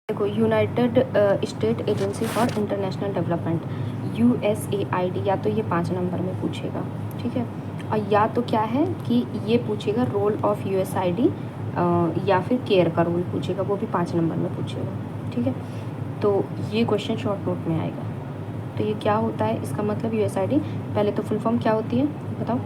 देखो, United state agency for international development, USAID, या तो ये 5 नंबर में पूछेगा, ठीक है। और या तो क्या है कि ये पूछेगा रोल ऑफ USAID, या फिर केयर का रोल पूछेगा, वो भी 5 नंबर में पूछेगा, ठीक है। तो ये क्वेश्चन शॉर्ट नोट में आएगा। तो ये क्या होता है, इसका मतलब USAID, पहले तो फुल फॉर्म क्या होती है बताओ?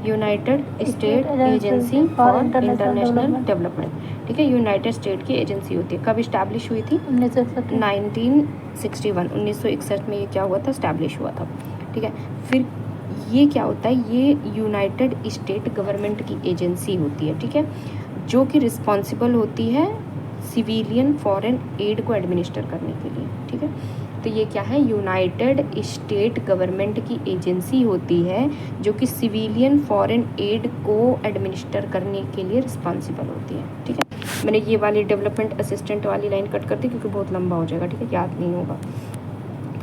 United state agency for international development, ठीक है। यूनाइटेड स्टेट की एजेंसी होती है। कब इस्टेब्लिश हुई थी? 1961, 1961 में ये क्या हुआ था, इस्टेब्लिश हुआ था, ठीक है। फिर ये क्या होता है, ये यूनाइटेड स्टेट गवर्नमेंट की एजेंसी होती है, ठीक है, जो कि रिस्पॉन्सिबल होती है सिविलियन फॉरेन एड को एडमिनिस्टर करने के लिए, ठीक है। तो ये क्या है, यूनाइटेड स्टेट गवर्नमेंट की एजेंसी होती है जो कि सिविलियन फॉरेन एड को एडमिनिस्टर करने के लिए रिस्पॉन्सिबल होती है, ठीक है। मैंने ये वाली डेवलपमेंट असिस्टेंट वाली लाइन कट कर दी क्योंकि बहुत लंबा हो जाएगा, ठीक है, याद नहीं होगा,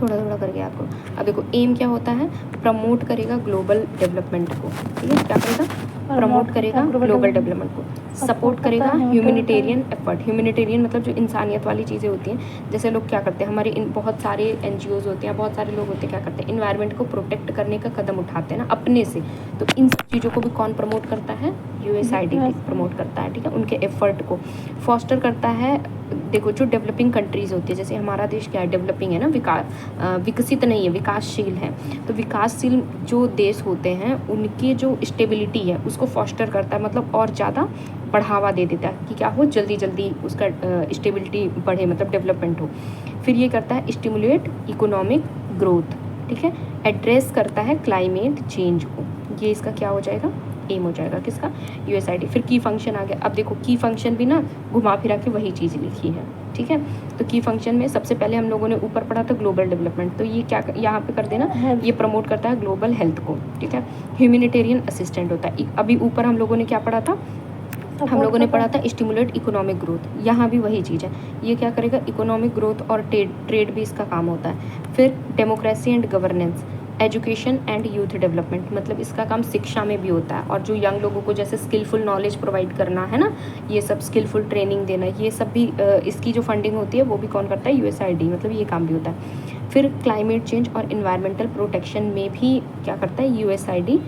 थोड़ा थोड़ा करके याद करो। अब देखो, एम क्या होता है, प्रमोट करेगा ग्लोबल डेवलपमेंट को, ठीक है। क्या करेगा, प्रमोट करेगा ग्लोबल डेवलपमेंट को, सपोर्ट करेगा ह्यूमैनिटेरियन एफर्ट। ह्यूमैनिटेरियन मतलब जो इंसानियत वाली चीज़ें होती हैं, जैसे लोग क्या करते हैं, हमारे बहुत सारे NGOs होते हैं, बहुत सारे लोग होते हैं, क्या करते हैं, इन्वायरमेंट को प्रोटेक्ट करने का कदम उठाते हैं ना अपने से। तो इन सब चीज़ों को भी कौन प्रमोट करता है, USAID प्रमोट करता है, ठीक है, उनके एफर्ट को फॉस्टर करता है। देखो, जो डेवलपिंग कंट्रीज़ होती है, जैसे हमारा देश क्या है, डेवलपिंग है ना, विकसित नहीं है, विकासशील है। तो विकासशील जो देश होते हैं उनकी जो स्टेबिलिटी है उसको फॉस्टर करता है, मतलब और ज़्यादा बढ़ावा दे देता है कि क्या हो, जल्दी जल्दी उसका स्टेबिलिटी बढ़े, मतलब डेवलपमेंट हो। फिर ये करता है स्टिमुलेट इकोनॉमिक ग्रोथ, ठीक है। एड्रेस करता है क्लाइमेट चेंज को, ये इसका क्या हो जाएगा, एम हो जाएगा, किसका, USAID। फिर की फंक्शन आ गया। अब देखो, की फंक्शन भी ना घुमा फिरा के वही चीज़ लिखी है, ठीक है। तो की फंक्शन में सबसे पहले हम लोगों ने ऊपर पढ़ा था ग्लोबल डेवलपमेंट, तो ये क्या यहाँ पे कर देना, ये प्रमोट करता है ग्लोबल हेल्थ को, ठीक है। ह्यूमैनिटेरियन असिस्टेंट होता है। अभी ऊपर हम लोगों ने क्या पढ़ा था, हम लोगों ने पढ़ा था स्टिमुलेट इकोनॉमिक ग्रोथ, यहाँ भी वही चीज़ है। ये क्या करेगा, इकोनॉमिक ग्रोथ और ट्रेड भी इसका काम होता है। फिर democracy and governance, education and youth development, मतलब इसका काम शिक्षा में भी होता है, और जो यंग लोगों को जैसे स्किलफुल नॉलेज प्रोवाइड करना है ना, ये सब स्किलफुल ट्रेनिंग देना, ये सब भी इसकी जो फंडिंग होती है वो भी कौन करता है, USAID, मतलब ये काम भी होता है। फिर क्लाइमेट चेंज और इन्वायरमेंटल प्रोटेक्शन में भी क्या करता है, USAID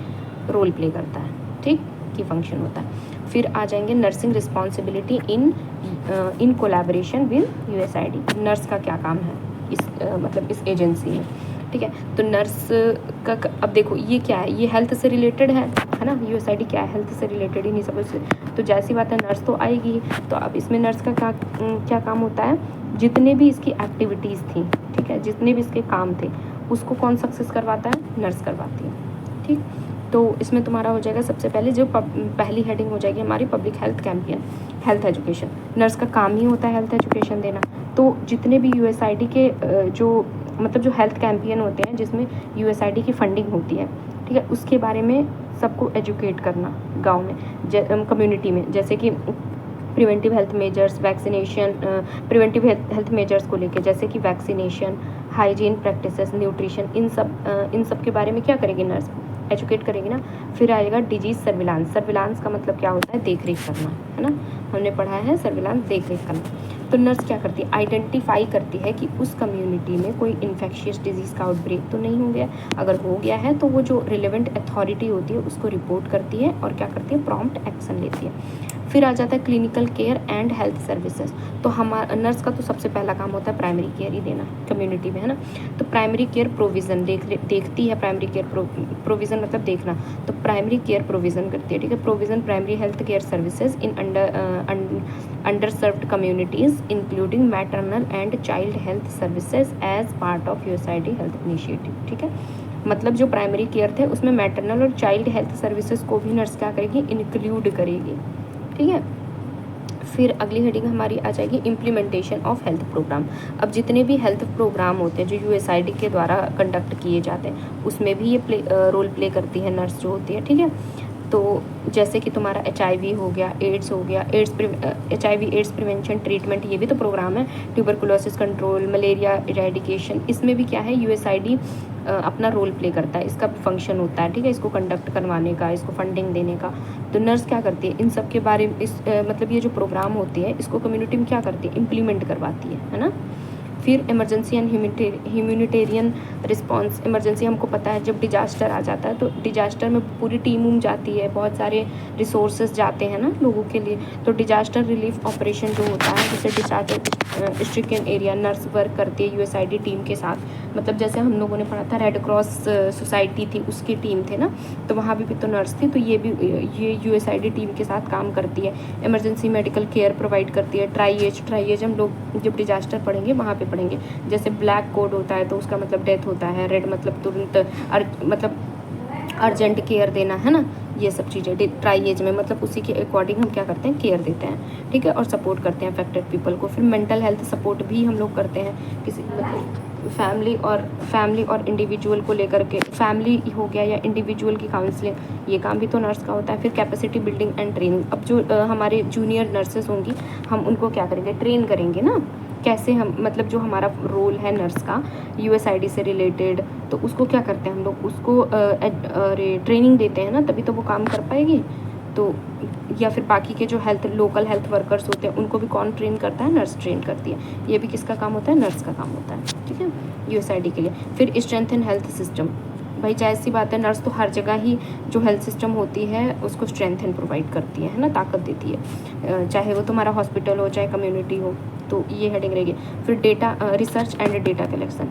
रोल प्ले करता है, ठीक, की फंक्शन होता है। फिर आ जाएंगे nursing responsibility in collaboration with USAID। Nurse का क्या काम है इस मतलब इस एजेंसी में, ठीक है। तो नर्स का अब देखो, ये क्या है, ये हेल्थ से रिलेटेड है ना, USAID क्या है, हेल्थ से रिलेटेड ही नहीं सब से, तो जैसी बात है नर्स तो आएगी। तो अब इसमें नर्स का क्या काम होता है, जितने भी इसकी एक्टिविटीज़ थी, ठीक है, जितने भी इसके काम थे उसको कौन सक्सेस करवाता है, नर्स करवाती है, ठीक। तो इसमें तुम्हारा हो जाएगा सबसे पहले जो पहली हेडिंग हो जाएगी हमारी, public health campaign, health education. Nurse का काम ही होता है हेल्थ एजुकेशन देना। तो जितने भी USAID के जो मतलब जो हेल्थ कैंपियन होते हैं जिसमें USAID की फंडिंग होती है, ठीक है, उसके बारे में सबको एजुकेट करना गाँव में, कम्युनिटी में, जैसे कि preventive health measures, vaccination, preventive health measures को लेके, जैसे कि वैक्सीनेशन, हाइजीन प्रैक्टिसेस, न्यूट्रिशन, इन सब के बारे में क्या करेगी नर्स, एजुकेट करेगी ना। फिर आएगा डिजीज सर्विलांस। सर्विलांस का मतलब क्या होता है, देख रेख करना, है ना, हमने पढ़ा है सर्विलांस, देख रेख करना। तो नर्स क्या करती है, आइडेंटिफाई करती है कि उस कम्युनिटी में कोई इन्फेक्शियस डिजीज़ का आउटब्रेक तो नहीं हो गया, अगर हो गया है तो वो जो रिलेवेंट अथॉरिटी होती है उसको रिपोर्ट करती है और क्या करती है, प्रॉम्प्ट एक्शन लेती है। फिर आ जाता है clinical care and health services. तो हमारा नर्स का तो सबसे पहला काम होता है प्राइमरी केयर ही देना कम्युनिटी में, है ना। तो प्राइमरी केयर प्रोविज़न देखती है, प्राइमरी केयर प्रोविज़न मतलब देखना, तो प्राइमरी केयर प्रोविज़न करती है, ठीक है। Provision primary health care services in underserved communities including maternal and child health services as part of USAID health initiative, ठीक है। मतलब जो प्राइमरी केयर थे उसमें मैटरनल और चाइल्ड हेल्थ सर्विसेज को भी नर्स क्या करेगी, इंक्लूड करेगी, ठीक है। फिर अगली हेडिंग हमारी आ जाएगी इम्प्लीमेंटेशन ऑफ हेल्थ प्रोग्राम। अब जितने भी हेल्थ प्रोग्राम होते हैं जो USAID के द्वारा कंडक्ट किए जाते हैं उसमें भी ये रोल प्ले करती है नर्स जो होती है, ठीक है। तो जैसे कि तुम्हारा HIV हो गया, एड्स हो गया, HIV एड्स प्रिवेंशन ट्रीटमेंट, ये भी तो प्रोग्राम है। ट्यूबरकुलोसिस कंट्रोल, मलेरिया इरेडिकेशन, इसमें भी क्या है, USAID अपना रोल प्ले करता है, इसका भी फंक्शन होता है, ठीक है, इसको कंडक्ट करवाने का, इसको फंडिंग देने का। तो नर्स क्या करती है, इन सब के बारे में मतलब ये जो प्रोग्राम होती है इसको कम्युनिटी में क्या करती है, इम्प्लीमेंट करवाती है ना। फिर emergency and humanitarian response. Emergency हमको पता है जब डिजास्टर आ जाता है तो डिजास्टर में पूरी टीम जाती है, बहुत सारे रिसोर्सेज जाते हैं ना लोगों के लिए। तो डिजास्टर रिलीफ ऑपरेशन जो होता है, जैसे disaster stricken area, nurse work करती है यूएसआईडी टीम के साथ। मतलब जैसे हम लोगों ने पढ़ा था रेड क्रॉस सोसाइटी थी, उसकी टीम थे ना, तो वहाँ भी तो नर्स थी। तो ये यूएसआईडी टीम के साथ काम करती है। इमरजेंसी मेडिकल केयर प्रोवाइड करती है। ट्राईएज हम लोग जब डिजास्टर पढ़ेंगे वहाँ पे पढ़ेंगे। जैसे ब्लैक कोड होता है तो उसका मतलब डेथ होता है, रेड मतलब तुरंत मतलब अर्जेंट केयर देना, है ना। ये सब चीज़ें ट्राईएज में मतलब उसी के अकॉर्डिंग हम क्या करते हैं, केयर देते हैं, ठीक है, और सपोर्ट करते हैं अफेक्टेड पीपल को। फिर मेंटल हेल्थ सपोर्ट भी हम लोग करते हैं, किसी मतलब फैमिली और इंडिविजुअल को लेकर के, फैमिली हो गया या इंडिविजुअल की काउंसलिंग, ये काम भी तो नर्स का होता है। फिर कैपेसिटी बिल्डिंग एंड ट्रेनिंग। अब जो हमारे जूनियर नर्सेस होंगी, हम उनको क्या करेंगे, ट्रेन करेंगे ना, कैसे हम मतलब जो हमारा रोल है नर्स का यूएसआईडी से रिलेटेड, तो उसको क्या करते हैं हम लोग, उसको ट्रेनिंग देते हैं ना, तभी तो वो काम कर पाएगी। तो या फिर बाकी के जो लोकल हेल्थ वर्कर्स होते हैं उनको भी कौन ट्रेन करता है, नर्स ट्रेन करती है। ये भी किसका काम होता है, नर्स का काम होता है, ठीक है, यूएसआईडी के लिए। फिर स्ट्रेंथन हेल्थ सिस्टम। भाई जाहिर सी बात है, नर्स तो हर जगह ही जो हेल्थ सिस्टम होती है उसको स्ट्रेंथन प्रोवाइड करती है ना, ताकत देती है, चाहे वो तुम्हारा हॉस्पिटल हो चाहे कम्युनिटी हो। तो ये हेडिंग रहेगी। फिर data research and data collection.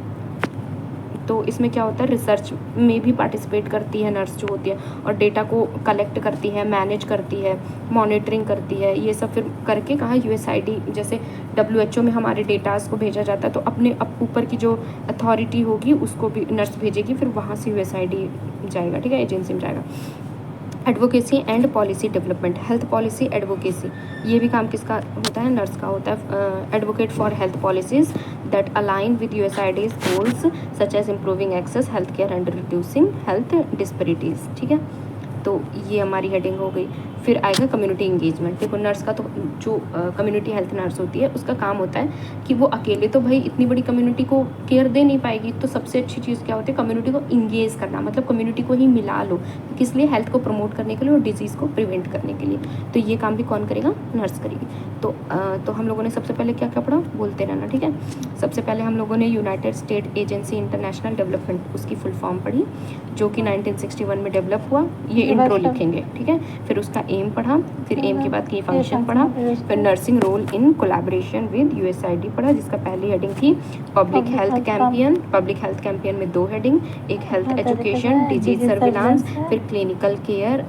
तो इसमें क्या होता है, रिसर्च में भी पार्टिसिपेट करती है नर्स जो होती है, और डेटा को कलेक्ट करती है, मैनेज करती है, मॉनिटरिंग करती है, ये सब फिर करके कहाँ यूएसआईडी, जैसे WHO में हमारे डेटास को भेजा जाता है, तो अपने ऊपर की जो अथॉरिटी होगी उसको भी नर्स भेजेगी, फिर वहाँ से यूएसआईडी जाएगा, ठीक है, एजेंसी में जाएगा। Advocacy and policy development. Health policy advocacy, ये भी काम किसका होता है, नर्स का होता है। Advocate for health policies that align with USAID's goals such as improving access health care and reducing health disparities, ठीक है। तो ये हमारी हेडिंग हो गई। फिर आएगा कम्युनिटी इंगेजमेंट। देखो नर्स का तो जो कम्युनिटी हेल्थ नर्स होती है उसका काम होता है कि वो अकेले तो भाई इतनी बड़ी कम्युनिटी को केयर दे नहीं पाएगी, तो सबसे अच्छी चीज़ क्या होती है, कम्युनिटी को इंगेज करना, मतलब कम्युनिटी को ही मिला लो, किस लिए, हेल्थ को प्रमोट करने के लिए और डिजीज़ को प्रिवेंट करने के लिए। तो ये काम भी कौन करेगा, नर्स करेगी। तो हम लोगों ने सबसे पहले क्या क्या पढ़ा, बोलते रहना, ठीक है। सबसे पहले हम लोगों ने United state agency international development, उसकी फुल फॉर्म पढ़ी, जो कि 1961 में डेवलप हुआ। ये इंट्रो लिखेंगे, ठीक है। फिर उसका एम पढ़ा, फिर एम के बाद की फंक्शन पढ़ा, फिर nursing role in collaboration with USAID पढ़ा, जिसका पहली हेडिंग थी public health campaign. Public health campaign में 2 हेडिंग, एक हेल्थ एजुकेशन, डिजीज सर्विलांस, फिर clinical care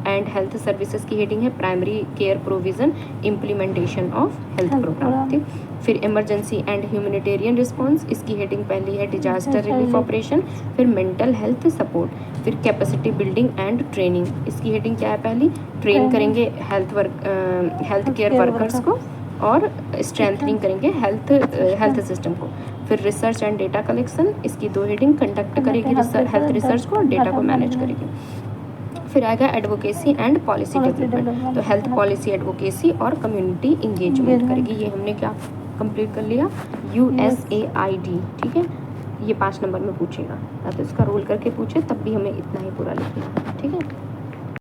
and health services की हेडिंग है primary care provision implementation of health programme थी। फिर इमरजेंसी एंड ह्यूमैनिटेरियन रिस्पांस, इसकी हेडिंग पहली है डिजास्टर रिलीफ ऑपरेशन। फिर मेंटल हेल्थ सपोर्ट, फिर कैपेसिटी बिल्डिंग एंड ट्रेनिंग, इसकी हेडिंग क्या है, पहली ट्रेन करेंगे हेल्थ केयर वर्कर्स को और स्ट्रेंथनिंग करेंगे हेल्थ सिस्टम को। फिर रिसर्च एंड डेटा कलेक्शन, इसकी 2 हेडिंग, कंडक्ट करेगी हेल्थ रिसर्च को और डेटा को मैनेज करेगी। फिर आएगा एडवोकेसी एंड पॉलिसी डेवलपमेंट, तो हेल्थ पॉलिसी एडवोकेसी और कम्युनिटी इंगेजमेंट करेगी। ये हमने क्या कंप्लीट कर लिया, USAID, ठीक है। ये 5 नंबर में पूछेगा, या तो इसका रोल करके पूछे तब भी हमें इतना ही पूरा लिखना है, ठीक है।